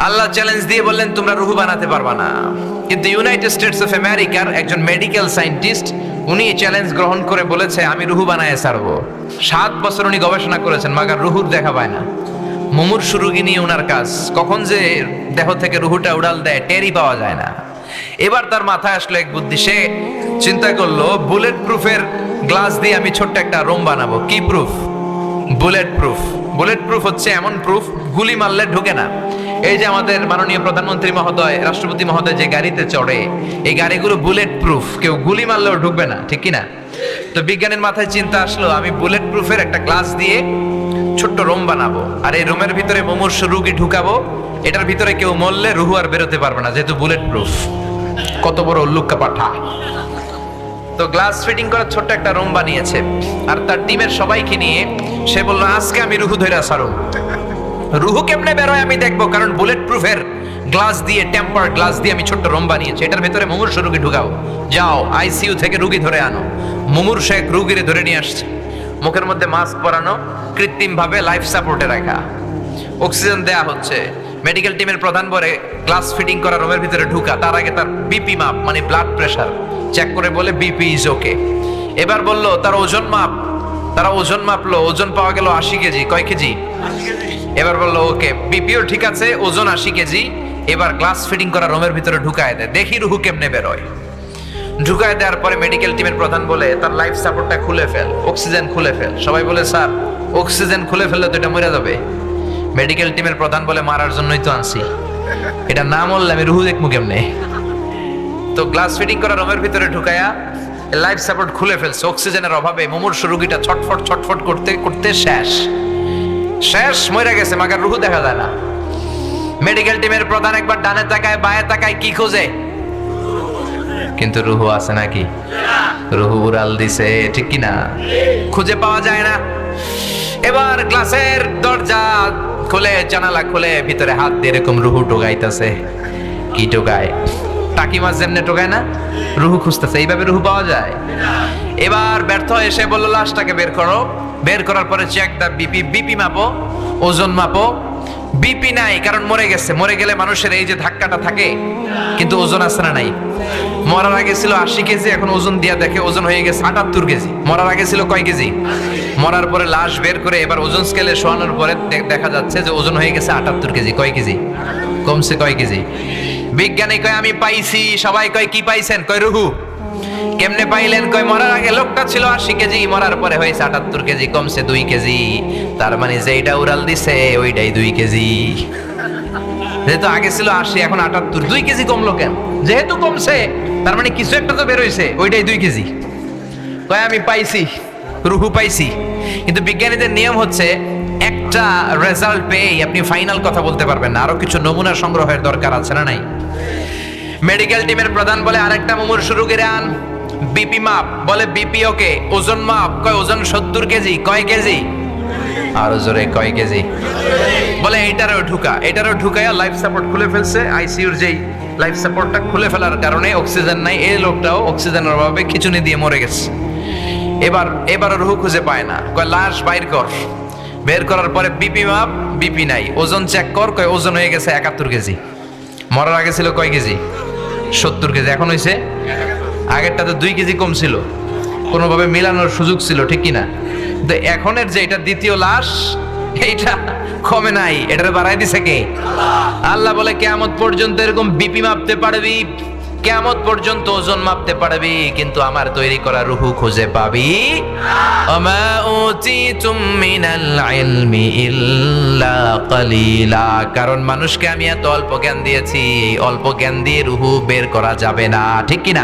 আল্লাহ challenge দিয়ে বললেন তোমরা রুহু বানাতে পারবা না। কিন্তু ইউনাইটেড স্টেটস অফ আমেরিকার একজন মেডিকেল সায়েন্টিস্ট উনি চ্যালেঞ্জ গ্রহণ করে বলেছে আমি রুহু বানায় ছাড়বো। 7 বছর উনি গবেষণা করেছেন, মাগার রুহুর দেখা পায় না। মুমূর্ষু রোগী নিয়ে ওনার কাজ, কখন যে দেহ থেকে রুহুটা উড়াল দেয় টেরই পাওয়া যায় না। এবার তার মাথায় আসলো এক বুদ্ধি, সে চিন্তা করলো বুলেট প্রুফের গ্লাস দিয়ে আমি ছোট্ট একটা রোম বানাবো। কি proof? Bullet proof. Bullet proof হচ্ছে এমন প্রুফ গুলি মারলে ঢুকে না। এই যে আমাদের মাননীয় প্রধানমন্ত্রী মহোদয়, রাষ্ট্রপতি মহোদয় যে গাড়িতে চড়ে, এই গাড়িগুলো বুলেট প্রুফ, কেউ গুলি মারলেও ঢুকবে না, ঠিক কিনা? তো বিজ্ঞানীর মাথায় চিন্তা আসলো আমি বুলেট প্রুফের একটা গ্লাস দিয়ে ছোট্ট রোম বানাবো, আর এই রোমের ভিতরে মুমূর্ষু রোগী ঢুকাবো। এটার ভিতরে কেউ মরলে রুহু আর বেরোতে পারবে না, যেহেতু বুলেট প্রুফ। কত বড় উল্লুক্কা পাঠা! তো গ্লাস ফিটিং করার ছোট্ট একটা রুম বানিয়েছে, আর তার টিমের সবাইকে নিয়ে সে বললো আজকে আমি রুহু ধইরা ছাড়ো। রুহু কেমনে বেরোয় আমি দেখবো, কারণ বুলেট প্রুফের গ্লাস দিয়ে, টেম্পার গ্লাস দিয়ে আমি ছোট্ট রুম বানিয়েছি। এটার ভেতরে মুমূর্ষু রোগী ঢুকাও, যাও আইসিইউ থেকে রোগী ধরে আনো। মুমূর্ষু এক রোগীরে ধরে নিয়ে আসছে, মুখের মধ্যে মাস্ক পরানো, কৃত্রিম ভাবে লাইফ সাপোর্টে রাখা, অক্সিজেন দেয়া হচ্ছে। মেডিকেল টিমের প্রধান বলে গ্লাস ফিটিং করা রুমের ভিতরে ঢুকা, তার আগে তার বিপি মাপ মানে ব্লাড প্রেশার চেক করে বলে বিপি ইজ ওকে। এবার বলল তার ওজন মাপ, তারা ওজন মাপলো, ওজন পাওয়া গেল 80 কেজি। কয় কেজি? এবার বললো ওকে, বিপিও ঠিক আছে, ওজন 80 কেজি। এবার গ্লাস ফিটিং করা রুমের ভিতরে ঢুকায় দেয়, দেখি রুহু কেমনে বেরোয়। ঢুকায় দেওয়ার পরে মেডিকেল টিমের প্রধান বলে তার লাইফ সাপোর্টটা খুলে ফেল, অক্সিজেন খুলে ফেল। সবাই বলে স্যার অক্সিজেন খুলে ফেললে তো এটা মরে যাবে। মেডিকেল টিমের প্রধান বলে মারার জন্যই তো আনছি, এটা না মরলে আমি রুহু দেখবো কেমনে। তো গ্লাস ফিটিং করা রুমের ভিতরে ঢুকায়া লাইফ সাপোর্ট খুলে ফেলছে। অক্সিজেনের অভাবে মুমূর্ষু রোগীটা ছটফট ছটফট করতে করতে শেষ মরে গেছে, মাগার রুহু দেখা যায় না। মেডিকেল টিমের প্রধান একবার ডানে তাকায় বায়ে তাকায়, কি খোঁজে? কিন্তু রুহু আছে নাকি? রুহু উড়াল দিছে, ঠিক কি না? খুঁজে পাওয়া যায় না। এবার গ্লাসের দরজা খুলে, জানালা খুলে ভিতরে হাত দিয়ে এরকম রুহু টোকাইতেছে। কি টোকায়? টাকি মাছ যেমনে টোকায় না, রুহু খুঁজতেছে। এইভাবে রুহু পাওয়া যায়? এবার ব্যর্থ এসে বললো লাশটাকে বের করো। বের করার পরে চেক দা বিপি, বিপি মাপো, ওজন মাপো। বিপি নাই, কারণ মরে গেছে। মরে গেলে মানুষের এই যে ধাক্কাটা থাকে, কিন্তু ওজন আছে না নাই? মরার আগে ছিল 80 কেজি, এখন ওজন দিয়া দেখে ওজন হয়ে গেছে 78 কেজি। মরার আগে ছিল কয় কেজি? মরার পরে লাশ বের করে এবার ওজন স্কেলে শোয়ানোর পরে দেখা যাচ্ছে যে ওজন হয়ে গেছে 78 কেজি। কয় কেজি কমছে? কয় কেজি? বিজ্ঞানী কয় আমি পাইছি। সবাই কয় কি পাইছেন? কয় রুহু। কেমনে পাইলেন? কয় মরার আগে লোকটা ছিল 80 কেজি, মরার পরে হয়েছে 78 কেজি, কমছে 2 কেজি। তার মানে যেইটা উড়াল দিছে ওইটাই 2 কেজি। যেহেতু আগে ছিল 80, এখন 78, 2 কেজি কমলো কেন? যেহেতু কমছে তার মানে কিছু একটা তো বের হইছে, ওইটাই 2 কেজি। কয় আমি পাইছি, রুহু পাইছি। কিন্তু বিজ্ঞানীদের নিয়ম হচ্ছে একটা রেজাল্ট পেয়ে আপনি ফাইনাল কথা বলতে পারবেন না, আরো কিছু নমুনা সংগ্রহের দরকার আছে না নাই? মেডিকেল টিমের প্রধান বলে আরেকটা মুমূর্ষু রোগীরে আন, বিপি মাপ। বলে বিপি ওকে, ওজন মাপ। কয় ওজন 70 কেজি। কয় কেজি? আরো জোরে, কয় কেজি? বলে এটারও ঢুকা। এটারও ঢুকায়া লাইফ সাপোর্ট খুলে ফেলছে। আইসিইউর যেই লাইফ সাপোর্টটা খুলে ফেলার কারণে অক্সিজেন নাই, এই লোকটাও অক্সিজেনের অভাবে খিচুনি দিয়ে মরে গেছে। এবারও রুহু খুঁজে পায় না। কয় লাশ বাইর কর। বের করার পরে বিপি মাপ, বিপি নাই। ওজন চেক কর। কয় ওজন হয়ে গেছে 71 কেজি। মরার আগে ছিল কয় কেজি? 70 কেজি। এখন হয়েছে, আগেরটা তো 2 কেজি কম ছিল, কোনোভাবে মিলানোর সুযোগ ছিল, ঠিক কিনা? তো এখনের যে এটা দ্বিতীয় লাশ, এইটা কমে নাই, এটারে বাড়াই দিছে কে? আল্লাহ বলে কিয়ামত পর্যন্ত এরকম বিপি মাপতে পারবি, কিয়ামত পর্যন্ত ওজন মাপতে পারবি, কিন্তু আমার তৈরি করা রুহু খুঁজে পাবি। ওমা উতিতুম মিনাল ইলমি ইল্লা কালিলা। কারণ মানুষকে আমি এত অল্প জ্ঞান দিয়েছি, এই অল্প জ্ঞান দিয়ে রুহু বের করা যাবে না, ঠিক কিনা?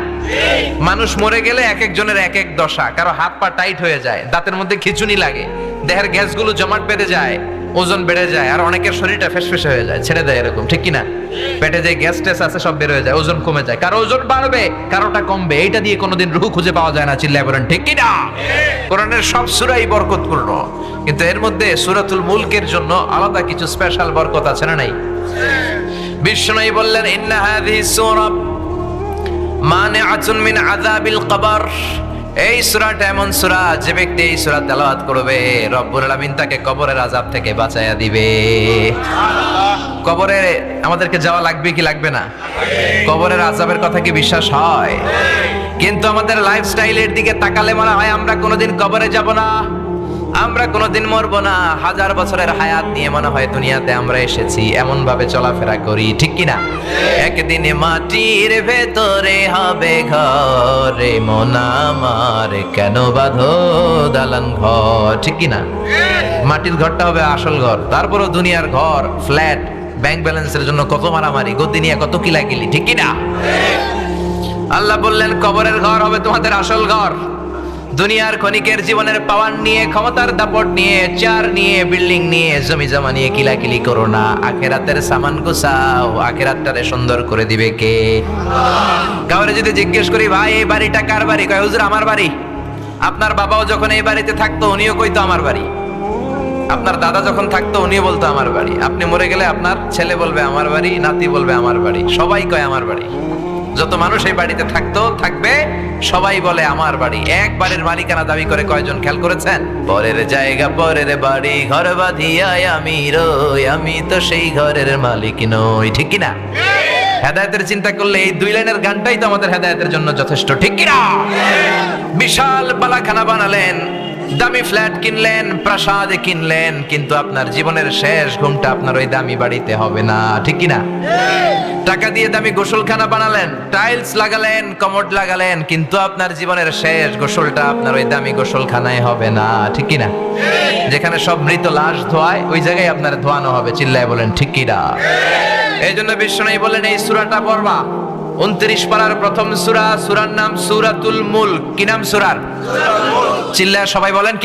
মানুষ মরে গেলে এক একজনের এক এক দশা। কারো হাত পা টাইট হয়ে যায়, দাঁতের মধ্যে খিঁচুনি লাগে, দেহের গ্যাসগুলো জমাট বেঁধে যায়, ওজন বেড়ে যায়, আর অনেকের শরীরটা ফেসফেসে হয়ে যায়, ছেড়ে দেয় এরকম, ঠিক কিনা? পেটে যে গ্যাস টেস আছে সব বের হয়ে যায়, ওজন কমে যায়। কারো ওজন বাড়বে, কারোটা কমবে। এইটা দিয়ে কোনোদিন রুহু খুঁজে পাওয়া যায় না। চিল্লায় বলেন ঠিক কিনা? কোরআনের সব সূরাই বরকতপূর্ণ, কিন্তু এর মধ্যে সূরাতুল মুলকের জন্য আলাদা কিছু স্পেশাল বরকত আছে না নাই? বিষ্ণু বললেন ইন্না হাযিহি সূরা মানিআতুন মিন আযাবিল কবর। এই সূরাটা এমন সূরা, যে ব্যক্তি এই সূরা তেলাওয়াত করবে রব্বুল আলামিন তাকে কবরের আযাব থেকে বাঁচায়া দিবে। কবরে আমাদেরকে যাওয়া লাগবে কি লাগবে না? কবরের আযাবের কথা কি বিশ্বাস হয়? কিন্তু আমাদের লাইফস্টাইলের দিকে তাকালে মনে হয় আমরা কোনোদিন কবরে যাব না, আমরা কোনোদিন মরবো না। 1000 বছরের হায়াত নিয়ে মনে হয় দুনিয়াতে আমরা এসেছি, এমন ভাবে চলাফেরা করি, ঠিক কি না? একদিন মাটির ভেতরে হবে ঘরে, মন আমার কেন বাঁধো দালান ঘর, ঠিক কি না? মাটির ঘরটা হবে আসল ঘর, তারপরও দুনিয়ার ঘর, ফ্ল্যাট, ব্যাংক ব্যালেন্সের জন্য কত মারামারি, গদি নিয়ে কত কিলাকিলি, ঠিক কি না? আল্লাহ বললেন কবরের ঘর হবে তোমাদের আসল ঘর। দুনিয়ার ক্ষণিকের জীবনের পাওয়ার নিয়ে, ক্ষমতার দাপট নিয়ে, চেয়ার নিয়ে, বিল্ডিং নিয়ে, জমি জমা নিয়ে কিলাকিলি করো না। আখেরাতের সামান গোছাও, আখেরাতটারে সুন্দর করে দিবে কে? কাউরে যদি জিজ্ঞেস করি ভাই এই বাড়িটা কার বাড়ি, কয় হুজুর আমার বাড়ি। আপনার বাবাও যখন এই বাড়িতে থাকতো উনিও কইতো আমার বাড়ি, আপনার দাদা যখন থাকতো উনিও বলতো আমার বাড়ি, আপনি মরে গেলে আপনার ছেলে বলবে আমার বাড়ি, নাতি বলবে আমার বাড়ি, সবাই কয় আমার বাড়ি। যত মানুষ এই বাড়িতে থাকতো থাকবে সবাই বলে আমার বাড়ি। এক বাড়ির মালিকানা দাবি করে কয়জন খেয়াল করেছেন? পরের জায়গা পরের বাড়ি, ঘর বাঁধিয়ায় আমি রই, আমি তো সেই ঘরের মালিক নই, ঠিক কি না? হেদায়েতের চিন্তা করলে এই 2 লাইনের গানটাই তো আমাদের হেদায়েতের জন্য যথেষ্ট, ঠিক কি না? বিশাল বালাখানা বানালেন, দামি ফ্ল্যাট কিনলেন, প্রাসাদ কিনলেন, কিন্তু আপনার জীবনের শেষ ঘুমটা আপনার ওই দামি বাড়িতে হবে না, ঠিক কি না? টাকা দিয়ে দামি গোসলখানা বানালেন, টাইলস লাগালেন, কমোড লাগালেন, কিন্তু আপনার জীবনের শেষ গোসলটা আপনার ওই দামি গোসলখানায় হবে না, ঠিক কি না? যেখানে সব মৃত লাশ ধোয়ায় ওই জায়গায় আপনার ধোয়ানো হবে, চিল্লায় বলেন ঠিক কি না? এই জন্য বিশ্বনবী বলেন এই সূরাটা পড়বা, 29 পারার প্রথম সূরা, সূরার নাম সূরাতুল মুলক। কি নাম সূরার? চিল্লায় সবাই বলেন।